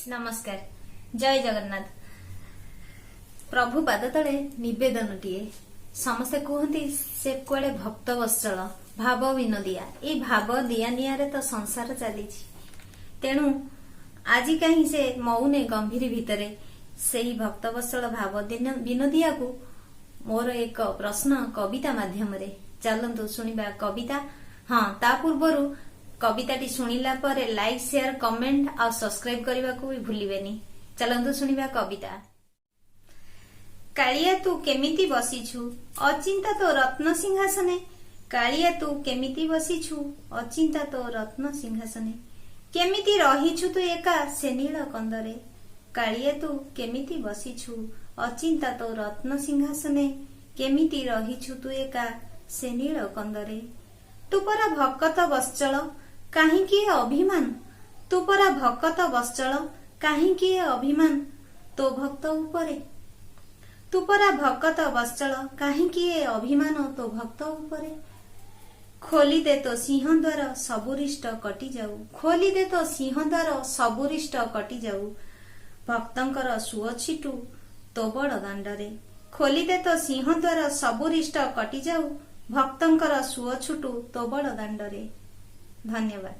नमस्कार, जय जगन्नाथ। प्रभु पाद तले निवेदन टीए समस्ते कहते से कुआडे भक्त वत्सल भाव विनोदिया ए भाव दिया नियारे तो संसार चली तेणु आज कहीं से मौने गंभीर भितरे से ही भक्त वत्सल भाव विनोदिया को मोर एक प्रश्न कविता माध्यम रे चलंतु सुनिबा कविता। हाँ, ता पूर्वरु कविताटी शुणिला पर लाइक शेयर कमेंट और सब्सक्राइब करने को भी भूलिबेनी। चलंतु सुनिबा कविता। कालिया तू केमिति बसीछु अचिंता तो रत्न सिंहासने, कालिया तू केमिति बसीछु अचिंता तो रत्न सिंहासने, केमिति रहिछु तू एका से नील कंदरे, कालिया तू केमिति बसीछु अचिंता तो रत्न सिंहासने, केमिति रहिछु तू एका से नील कंदरे, तू परा भक्त वत्सल काहींकी अभिमान, तू परा भक्त वत्सल काहींकी अभिमान तो भक्त उपरे, तू परा भक्त वत्सल काहींकी अभिमान तो भक्त उपरे, खोली दे तो सिंह द्वार सबुरिष्ट कटि जाऊ, खोली दे तो सिंह द्वार सबुरिष्ट कटि जाऊ, भक्तंकर सुଅ छिटू तो बड़ दांडरे, खोली दे तो सिंह द्वार सबुरिष्ट कटि जाऊ, भक्तंकर सुଅ छुटू तो बड़ दांडरे। धन्यवाद।